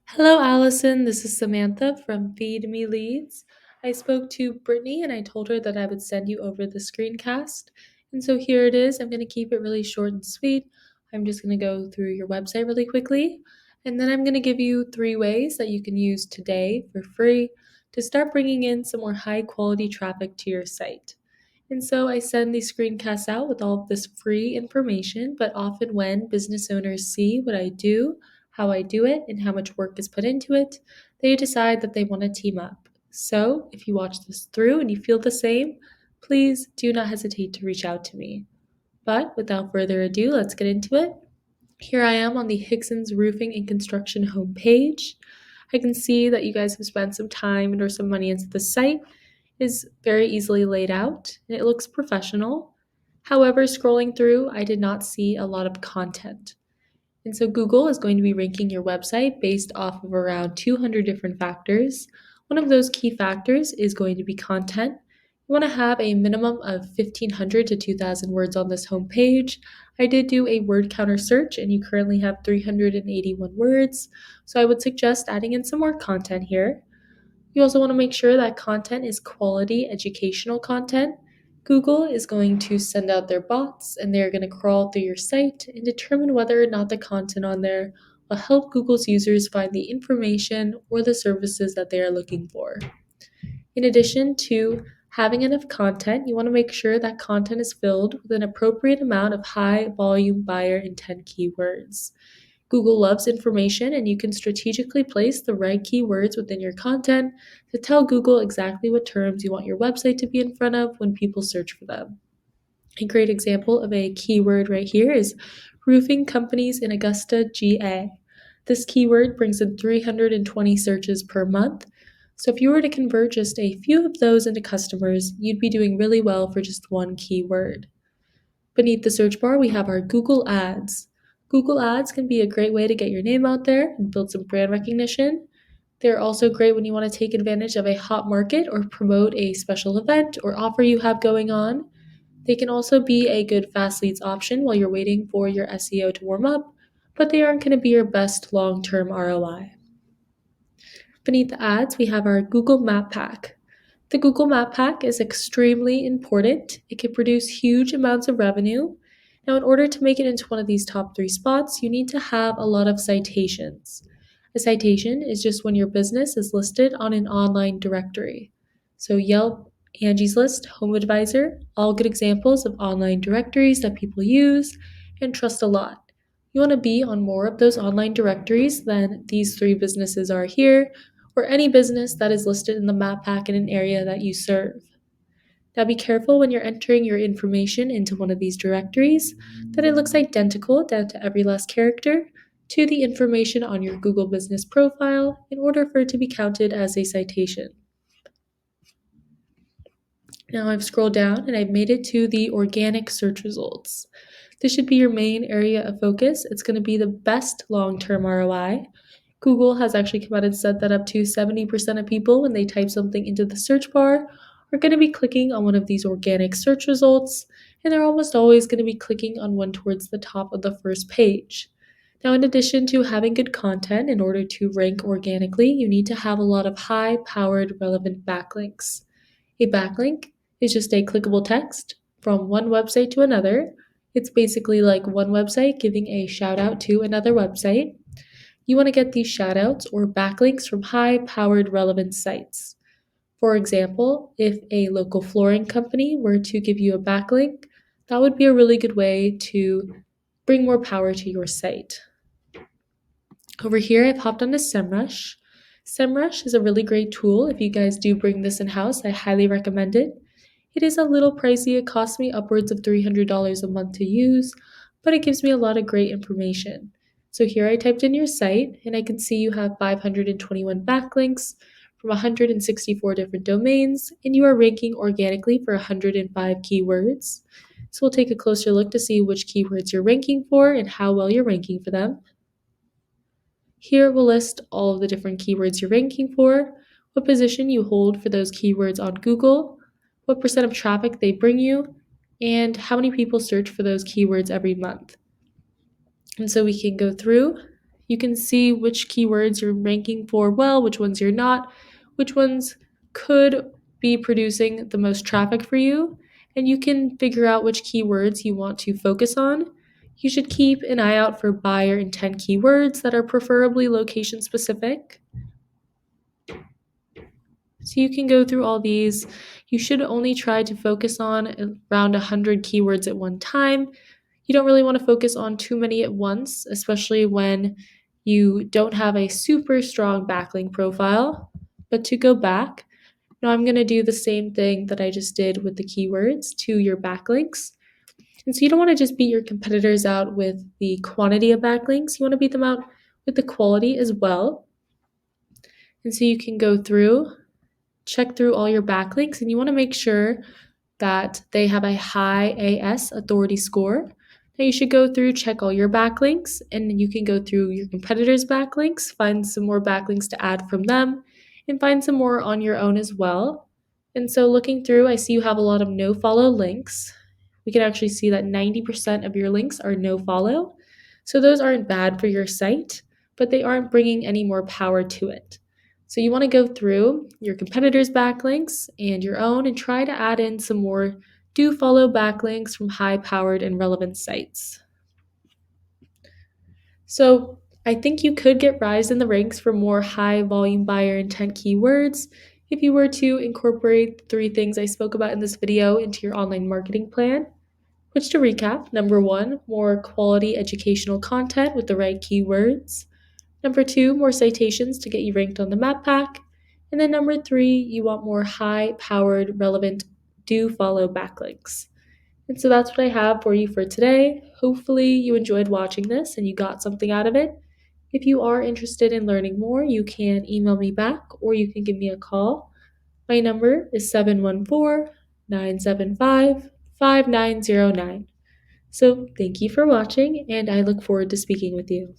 Hello, Allison. This is Samantha from Feed Me Leads. I spoke to Brittany and I told her that I would send you over the screencast. And so here it is. I'm going to keep it really short and sweet. I'm just going to go through your website really quickly. And then I'm going to give you 3 ways that you can use today for free to start bringing in some more high quality traffic to your site. And so I send these screencasts out with all of this free information, but often when business owners see what I do, how I do it, and how much work is put into it, they decide that they want to team up. So if you watch this through and you feel the same, please do not hesitate to reach out to me. But without further ado, let's get into it. Here I am on the Hixon's Roofing and Construction homepage. I can see that you guys have spent some time or some money into the site. It is very easily laid out and it looks professional. However, scrolling through, I did not see a lot of content. And so Google is going to be ranking your website based off of around 200 different factors. One of those key factors is going to be content. You want to have a minimum of 1,500 to 2,000 words on this homepage. I did do a word counter search and you currently have 381 words. So I would suggest adding in some more content here. You also want to make sure that content is quality educational content. Google is going to send out their bots and they're going to crawl through your site and determine whether or not the content on there will help Google's users find the information or the services that they are looking for. In addition to having enough content, you want to make sure that content is filled with an appropriate amount of high volume buyer intent keywords. Google loves information, and you can strategically place the right keywords within your content to tell Google exactly what terms you want your website to be in front of when people search for them. A great example of a keyword right here is roofing companies in Augusta, GA. This keyword brings in 320 searches per month. So if you were to convert just a few of those into customers, you'd be doing really well for just one keyword. Beneath the search bar, we have our Google Ads. Google Ads can be a great way to get your name out there and build some brand recognition. They're also great when you want to take advantage of a hot market or promote a special event or offer you have going on. They can also be a good fast leads option while you're waiting for your SEO to warm up, but they aren't going to be your best long-term ROI. Beneath the ads, we have our Google Map Pack. The Google Map Pack is extremely important. It can produce huge amounts of revenue. Now, in order to make it into one of these top 3 spots, you need to have a lot of citations. A citation is just when your business is listed on an online directory. So Yelp, Angie's List, HomeAdvisor, all good examples of online directories that people use and trust a lot. You want to be on more of those online directories than these 3 businesses are here, or any business that is listed in the map pack in an area that you serve. Now be careful when you're entering your information into one of these directories that it looks identical down to every last character to the information on your Google business profile in order for it to be counted as a citation. Now I've scrolled down and I've made it to the organic search results. This should be your main area of focus. It's going to be the best long-term ROI. Google has actually come out and said that up to 70% of people, when they type something into the search bar, are going to be clicking on one of these organic search results, and they're almost always going to be clicking on one towards the top of the first page. Now, in addition to having good content, in order to rank organically, you need to have a lot of high-powered relevant backlinks. A backlink is just a clickable text from one website to another. It's basically like one website giving a shout out to another website. You want to get these shoutouts or backlinks from high-powered relevant sites. For example, if a local flooring company were to give you a backlink, that would be a really good way to bring more power to your site. Over here, I've hopped onto SEMrush. SEMrush is a really great tool. If you guys do bring this in-house, I highly recommend it. It is a little pricey. It costs me upwards of $300 a month to use, but it gives me a lot of great information. So here I typed in your site, and I can see you have 521 backlinks from 164 different domains, and you are ranking organically for 105 keywords. So we'll take a closer look to see which keywords you're ranking for and how well you're ranking for them. Here we'll list all of the different keywords you're ranking for, what position you hold for those keywords on Google, what percent of traffic they bring you, and how many people search for those keywords every month. And so we can go through. you can see which keywords you're ranking for well, which ones you're not, which ones could be producing the most traffic for you, and you can figure out which keywords you want to focus on. You should keep an eye out for buyer intent keywords that are preferably location specific. So you can go through all these. You should only try to focus on around 100 keywords at one time. You don't really want to focus on too many at once, especially when you don't have a super strong backlink profile. But to go back, now I'm going to do the same thing that I just did with the keywords to your backlinks. And so you don't want to just beat your competitors out with the quantity of backlinks. You want to beat them out with the quality as well. And so you can go through, check through all your backlinks, and you want to make sure that they have a high AS authority score. Now you should go through, check all your backlinks, and you can go through your competitors' backlinks, find some more backlinks to add from them, and find some more on your own as well. And so looking through, I see you have a lot of no follow links. We can actually see that 90% of your links are no follow. So those aren't bad for your site, but they aren't bringing any more power to it. So you want to go through your competitors' backlinks and your own and try to add in some more do follow backlinks from high powered and relevant sites. So I think you could get rise in the ranks for more high volume buyer intent keywords if you were to incorporate the 3 things I spoke about in this video into your online marketing plan. Which, to recap, number 1, more quality educational content with the right keywords. Number 2, more citations to get you ranked on the map pack. And then number 3, you want more high-powered, relevant, do-follow backlinks. And so that's what I have for you for today. Hopefully you enjoyed watching this and you got something out of it. If you are interested in learning more, you can email me back or you can give me a call. My number is 714-975-5909. So thank you for watching, and I look forward to speaking with you.